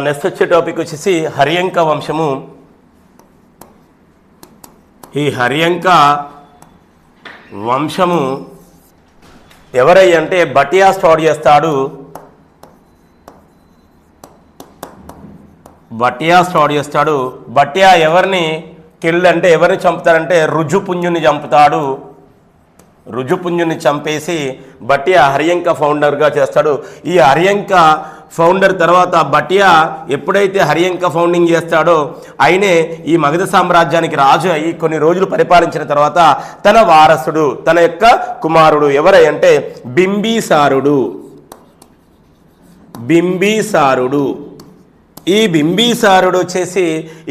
Next వచ్చే topic వచ్చేసి హర్యంక వంశము. ఈ హర్యంక వంశము ఎవరై అంటే బటియా స్టార్ట్ చేస్తాడు. బటియా ఎవరిని అంటే ఎవరిని చంపుతాడంటే రుజుపుంజుని చంపుతాడు. రుజుపుంజుని చంపేసి బటియా హర్యంక ఫౌండర్గా చేస్తాడు. ఈ హర్యంక ఫౌండర్ తర్వాత బటియా ఎప్పుడైతే హర్యంక ఫౌండింగ్ చేస్తాడో ఆయనే ఈ మగధ సామ్రాజ్యానికి రాజు అయ్యి కొన్ని రోజులు పరిపాలించిన తర్వాత తన వారసుడు, తన యొక్క కుమారుడు ఎవరై అంటే బింబిసారుడు. ఈ బింబిసారుడు వచ్చేసి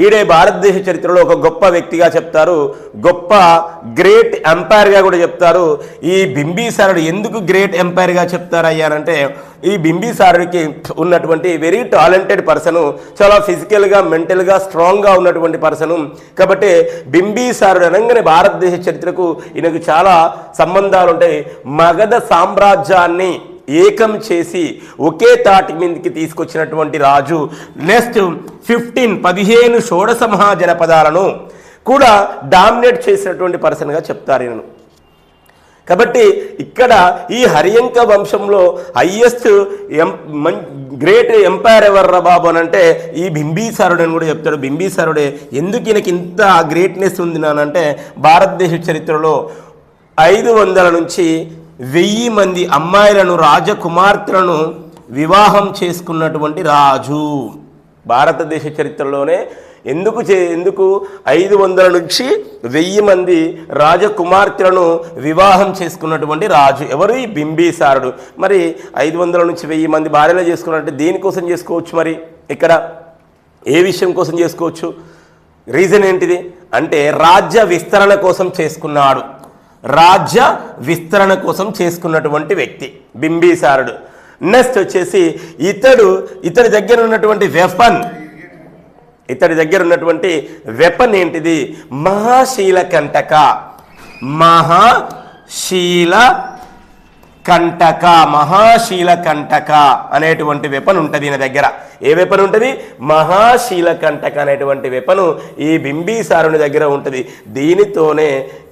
ఈడే భారతదేశ చరిత్రలో ఒక గొప్ప వ్యక్తిగా చెప్తారు, గొప్ప గ్రేట్ ఎంపైర్గా కూడా చెప్తారు. ఈ బింబిసారుడు ఎందుకు గ్రేట్ ఎంపైర్గా చెప్తారు అయ్యారంటే ఈ బింబిసారుడికి ఉన్నటువంటి వెరీ టాలెంటెడ్ పర్సను, చాలా ఫిజికల్గా మెంటల్గా స్ట్రాంగ్గా ఉన్నటువంటి పర్సను. కాబట్టి బింబిసారుడు అనగానే భారతదేశ చరిత్రకు ఈయనకు చాలా సంబంధాలు ఉంటాయి. మగధ సామ్రాజ్యాన్ని ఏకం చేసి ఒకే తాటి మీదకి తీసుకొచ్చినటువంటి రాజు. నెక్స్ట్ 15 షోడశ మహాజనపదాలను కూడా డామినేట్ చేసినటువంటి పర్సన్గా చెప్తారు ఈయనను. కాబట్టి ఇక్కడ ఈ హర్యంక వంశంలో హయ్యెస్ట్ గ్రేట్ ఎంపైర్ ఎవర్రా బాబు అని అంటే ఈ బింబిసారుడు అని కూడా చెప్తాడు. బింబిసారుడే. ఎందుకు ఈయనకి ఇంత గ్రేట్నెస్ ఉంది నానంటే భారతదేశ చరిత్రలో 500 నుంచి 1000 మంది అమ్మాయిలను, రాజకుమార్తెలను వివాహం చేసుకున్నటువంటి రాజు భారతదేశ చరిత్రలోనే. ఎందుకు 500 నుంచి 1000 మంది రాజకుమార్తెలను వివాహం చేసుకున్నటువంటి రాజు ఎవరు? ఈ బింబిసారుడు. మరి 500 నుంచి 1000 మంది భార్యలు చేసుకున్నట్టే దేనికోసం చేసుకోవచ్చు? మరి ఇక్కడ ఏ విషయం కోసం చేసుకోవచ్చు? రీజన్ ఏంటిది అంటే రాజ్య విస్తరణ కోసం చేసుకున్నాడు. రాజ్య విస్తరణ కోసం చేసుకున్నటువంటి వ్యక్తి బింబిసారుడు. నెక్స్ట్ వచ్చేసి ఇతడి దగ్గర ఉన్నటువంటి వెపన్ ఏంటిది? మహాశీలకంటక అనేటువంటి వెపన్ ఉంటుంది ఈయన దగ్గర. ఏ వెపన్ ఉంటుంది? మహాశీలకంటక అనేటువంటి వెపను ఈ బింబిసారుని దగ్గర ఉంటుంది. దీనితోనే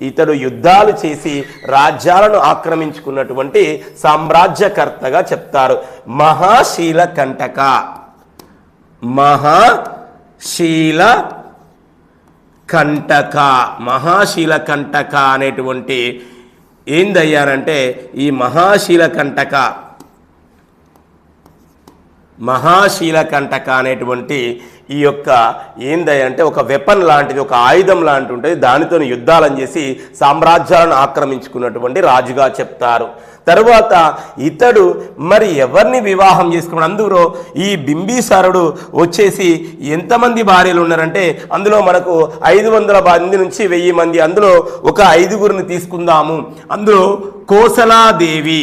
ఇతడు యుద్ధాలు చేసి రాజ్యాలను ఆక్రమించుకున్నటువంటి సామ్రాజ్యకర్తగా చెప్తారు. మహాశీలకంటక అనేటువంటి ఏందయ్యారంటే ఈ మహాశీలకంటక అనేటువంటి ఈ యొక్క ఏందంటే ఒక వెపన్ లాంటిది, ఒక ఆయుధం లాంటి ఉంటుంది. దానితో యుద్ధాలను చేసి సామ్రాజ్యాలను ఆక్రమించుకున్నటువంటి రాజుగా చెప్తారు. తరువాత ఇతడు మరి ఎవరిని వివాహం చేసుకున్నాడు? అందులో ఈ బింబిసారుడు వచ్చేసి ఎంతమంది భార్యలు ఉన్నారంటే అందులో మనకు 500 మంది నుంచి 1000 మంది. అందులో ఒక 5గురిని తీసుకుందాము. అందులో కోసలాదేవి,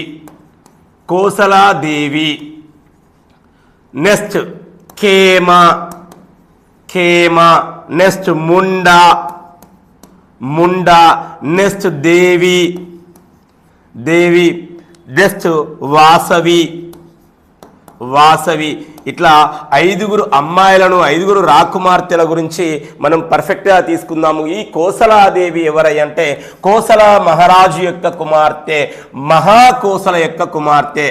నెక్స్ట్ కేమ, నెక్స్ట్ ముండా, నెక్స్ట్ దేవి, నెక్స్ట్ వాసవి. ఇట్లా 5 అమ్మాయిలను, 5 రాకుమార్తెల గురించి మనం పర్ఫెక్ట్గా తీసుకుందాము. ఈ కోసలాదేవి ఎవరై అంటే కోసల మహారాజు యొక్క కుమార్తె, మహాకోసల యొక్క కుమార్తె.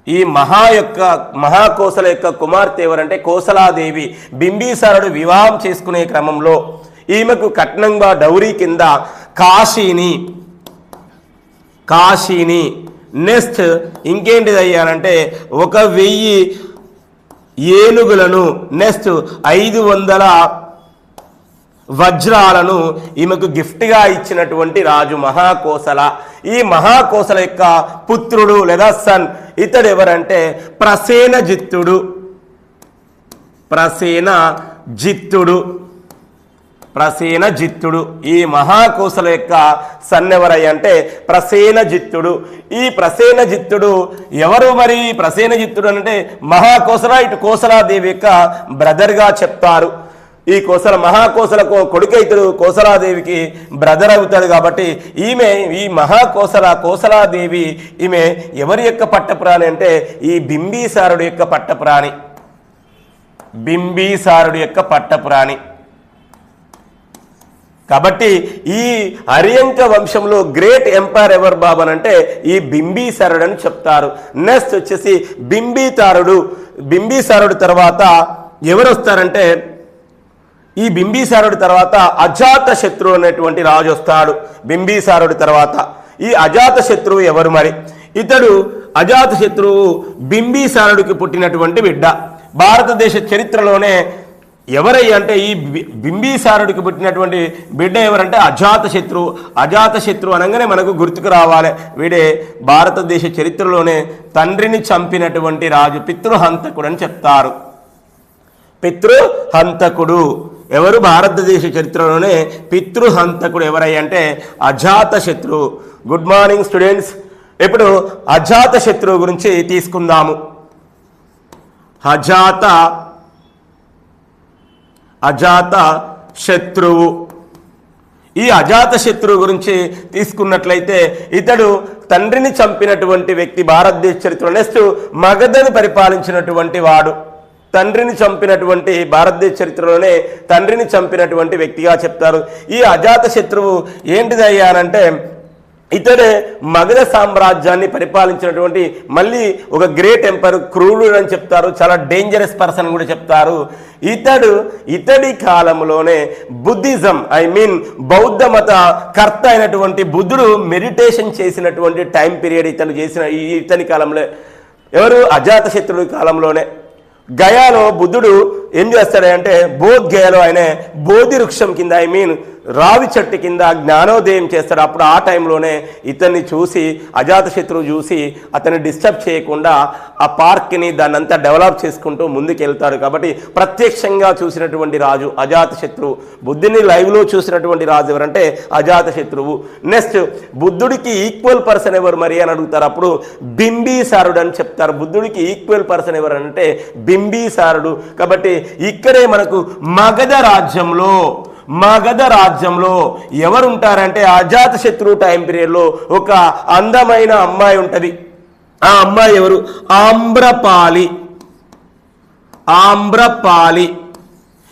ఈ మహాకోసల యొక్క కుమార్తె ఎవరంటే కోసలాదేవి. బింబిసారుడు వివాహం చేసుకునే క్రమంలో ఈమెకు కట్నంగా డౌరీ కింద కాశీని నెక్స్ట్ ఇంకేంటిది అయ్యానంటే 1000 ఏనుగులను, నెక్స్ట్ 500 వజ్రాలను ఈమెకు గిఫ్ట్గా ఇచ్చినటువంటి రాజు మహాకోసల. ఈ మహాకోసల యొక్క పుత్రుడు లేదా సన్ ఇతడు ఎవరంటే ప్రసేనజిత్తుడు. ఈ మహాకోసల యొక్క సన్ ఎవరై అంటే ప్రసేనజిత్తుడు. ఈ ప్రసేనజిత్తుడు ఎవరు? మరి ప్రసేనజిత్తుడు అంటే మహాకోసల, ఇటు కోసలాదేవి యొక్క బ్రదర్గా చెప్తారు. ఈ కోసల మహాకోసల కొడుకైతుడు కోసలాదేవికి బ్రదర్ అవుతాడు. కాబట్టి ఈ కోసలాదేవి ఈమె ఎవరి యొక్క పట్టప్రాణి అంటే ఈ బింబిసారుడు యొక్క పట్టప్రాణి. బింబిసారుడు యొక్క పట్టప్రాణి. కాబట్టి ఈ అర్యంక వంశంలో గ్రేట్ ఎంపైర్ ఎవరు బాబు అని అంటే ఈ బింబిసారుడు అని చెప్తారు. నెక్స్ట్ వచ్చేసి బింబిసారుడు తర్వాత ఎవరు వస్తారంటే ఈ బింబిసారుడు తర్వాత అజాతశత్రు అనేటువంటి రాజు వస్తాడు. బింబిసారుడు తర్వాత ఈ అజాతశత్రువు ఎవరు మరి? ఇతడు అజాతశత్రువు బింబిసారుడికి పుట్టినటువంటి బిడ్డ. భారతదేశ చరిత్రలోనే ఎవరయ్య అంటే ఈ బింబిసారుడికి పుట్టినటువంటి బిడ్డ ఎవరంటే అజాతశత్రువు. అజాతశత్రువు అనగానే మనకు గుర్తుకు రావాలి, వీడే భారతదేశ చరిత్రలోనే తండ్రిని చంపినటువంటి రాజు, పితృహంతకుడు అని చెప్తారు. పితృహంతకుడు ఎవరు? భారతదేశ చరిత్రలోనే పితృహంతకుడు ఎవరయ్య అంటే అజాతశత్రువు. Good morning students. ఇప్పుడు అజాతశత్రువు గురించి తీసుకుందాము. అజాత శత్రువు. ఈ అజాతశత్రువు గురించి తీసుకున్నట్లయితే ఇతడు తండ్రిని చంపినటువంటి వ్యక్తి భారతదేశ చరిత్రలో. నెక్స్ట్ మగధను పరిపాలించినటువంటి వాడు. తండ్రిని చంపినటువంటి భారతదేశ చరిత్రలోనే తండ్రిని చంపినటువంటి వ్యక్తిగా చెప్తారు. ఈ అజాతశత్రువు ఏంటిది అయ్యానంటే ఇతడే మగధ సామ్రాజ్యాన్ని పరిపాలించినటువంటి మళ్ళీ ఒక గ్రేట్ ఎంపైర్, క్రూరుడు అని చెప్తారు, చాలా డేంజరస్ పర్సన్ కూడా చెప్తారు. ఇతడి కాలంలోనే బుద్ధిజం బౌద్ధ మత కర్త అయినటువంటి బుద్ధుడు మెడిటేషన్ చేసినటువంటి టైం పీరియడ్ ఇతని కాలంలో. ఎవరు? అజాతశత్రుడి కాలంలోనే. గయాలో బుద్ధుడు ఏం చేస్తాడంటే బోధ్గయలో ఆయన బోధి వృక్షం కింద రావి చెట్టు కింద జ్ఞానోదయం చేస్తాడు. అప్పుడు ఆ టైంలోనే ఇతన్ని చూసి అజాతశత్రువు చూసి అతన్ని డిస్టర్బ్ చేయకుండా ఆ పార్క్ని దాన్ని అంతా డెవలప్ చేసుకుంటూ ముందుకు వెళ్తాడు. కాబట్టి ప్రత్యక్షంగా చూసినటువంటి రాజు అజాతశత్రువు. బుద్ధుని లైవ్లో చూసినటువంటి రాజు ఎవరంటే అజాతశత్రువు. నెక్స్ట్ బుద్ధుడికి ఈక్వల్ పర్సన్ ఎవరు మరి అని అడుగుతారు. అప్పుడు బింబిసారుడు అని చెప్తారు. బుద్ధుడికి ఈక్వల్ పర్సన్ ఎవరు అంటే బింబిసారుడు. కాబట్టి ఇక్కడే మనకు మగధ రాజ్యంలో ఎవరుంటారంటే అజాతశత్రు టైం పీరియడ్లో ఒక అందమైన అమ్మాయి ఉంటుంది. ఆ అమ్మాయి ఎవరు? ఆమ్రపాలి.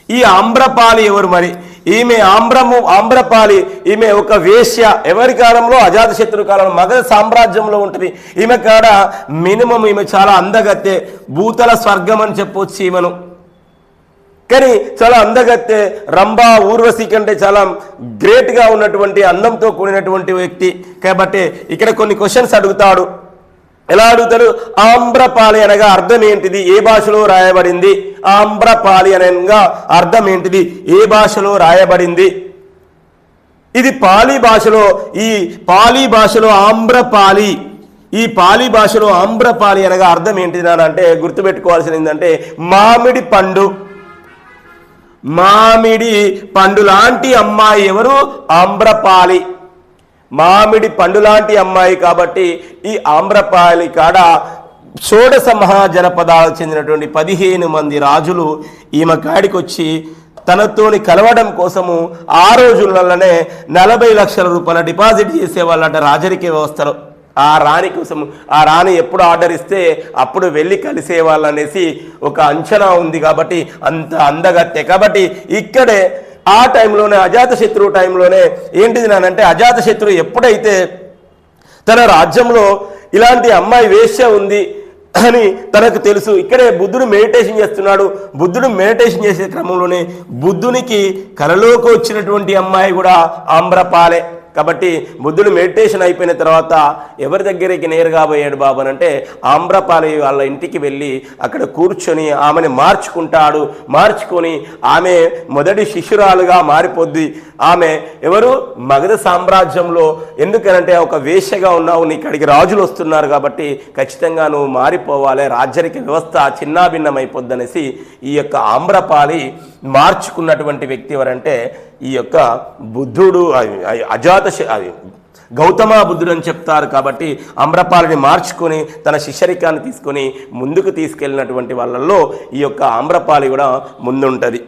ఈ ఆమ్రపాలి ఎవరు మరి? ఈమె ఆమ్రపాలి ఈమె ఒక వేశ్య. ఎవరి కాలంలో? అజాతశత్రు కాలంలో మగధ సామ్రాజ్యంలో ఉంటుంది. ఈమె కాడ మినిమం ఈమె చాలా అందగత్తె, భూతల స్వర్గం అని చెప్పొచ్చు ఈమెను. కానీ చాలా అందగత్తె, రంభా ఊర్వశి కంటే చాలా గ్రేట్గా ఉన్నటువంటి అందంతో కూడినటువంటి వ్యక్తి. కాబట్టి ఇక్కడ కొన్ని క్వశ్చన్స్ అడుగుతాడు. ఎలా అడుగుతాడు? ఆమ్రపాలి అనగా అర్థం ఏంటిది? ఏ భాషలో రాయబడింది? ఆమ్రపాలి అనగా అర్థం ఏంటిది? ఏ భాషలో రాయబడింది? ఇది పాలీ భాషలో. ఈ పాలీ భాషలో ఆమ్రపాలి, ఈ పాలీ భాషలో ఆమ్రపాలి అనగా అర్థం ఏంటిది అంటే గుర్తుపెట్టుకోవాల్సింది ఏంటంటే మామిడి పండు లాంటి అమ్మాయి ఎవరు? ఆమ్రపాలి. మామిడి పండు లాంటి అమ్మాయి. కాబట్టి ఈ ఆమ్రపాలి కాడ షోడశ మహాజనపదాలకు చెందినటువంటి 15 మంది రాజులు ఈమె కాడికి వచ్చి తనతోని కలవడం కోసము ఆ రోజులలోనే 40 లక్షల రూపాయల డిపాజిట్ చేసేవాళ్ళంట రాజరిక వ్యవస్థలో. ఆ రాణి కోసం, ఆ రాణి ఎప్పుడు ఆర్డర్ ఇస్తే అప్పుడు వెళ్ళి కలిసేవాళ్ళు అనేసి ఒక అంచనా ఉంది. కాబట్టి అంత అందగత్తె. కాబట్టి ఇక్కడే ఆ టైంలోనే అజాతశత్రువు టైంలోనే ఏంటిది నానంటే అజాతశత్రువు ఎప్పుడైతే తన రాజ్యంలో ఇలాంటి అమ్మాయి వేశ్య ఉంది అని తనకు తెలుసు, ఇక్కడే బుద్ధుడు మెడిటేషన్ చేస్తున్నాడు. బుద్ధుడు మెడిటేషన్ చేసే క్రమంలోనే బుద్ధునికి కలలోకి వచ్చినటువంటి అమ్మాయి కూడా ఆమ్రపాలే. కాబట్టి బుద్ధుడు మెడిటేషన్ అయిపోయిన తర్వాత ఎవరి దగ్గరికి నేరుగా పోయాడు బాబు అని అంటే ఆమ్రపాలి వాళ్ళ ఇంటికి వెళ్ళి అక్కడ కూర్చొని ఆమెను మార్చుకొని ఆమె మొదటి శిష్యురాలుగా మారిపోద్ది. ఆమె ఎవరు? మగధ సామ్రాజ్యంలో. ఎందుకనంటే ఒక వేశ్యగా ఉన్నావు, నీ ఇక్కడికి రాజులు వస్తున్నారు కాబట్టి ఖచ్చితంగా నువ్వు మారిపోవాలి, రాజ్యరిక వ్యవస్థ చిన్నాభిన్నమైపోద్ది అనేసి ఈ యొక్క ఆమ్రపాలి మార్చుకున్నటువంటి వ్యక్తి ఎవరంటే ఈ యొక్క బుద్ధుడు, గౌతమ బుద్ధుడు అని చెప్తారు. కాబట్టి ఆమ్రపాలిని మార్చుకొని తన శిష్యరికాన్ని తీసుకొని ముందుకు తీసుకెళ్ళినటువంటి వాళ్ళల్లో ఈ యొక్క ఆమ్రపాలి కూడా ముందుంటది.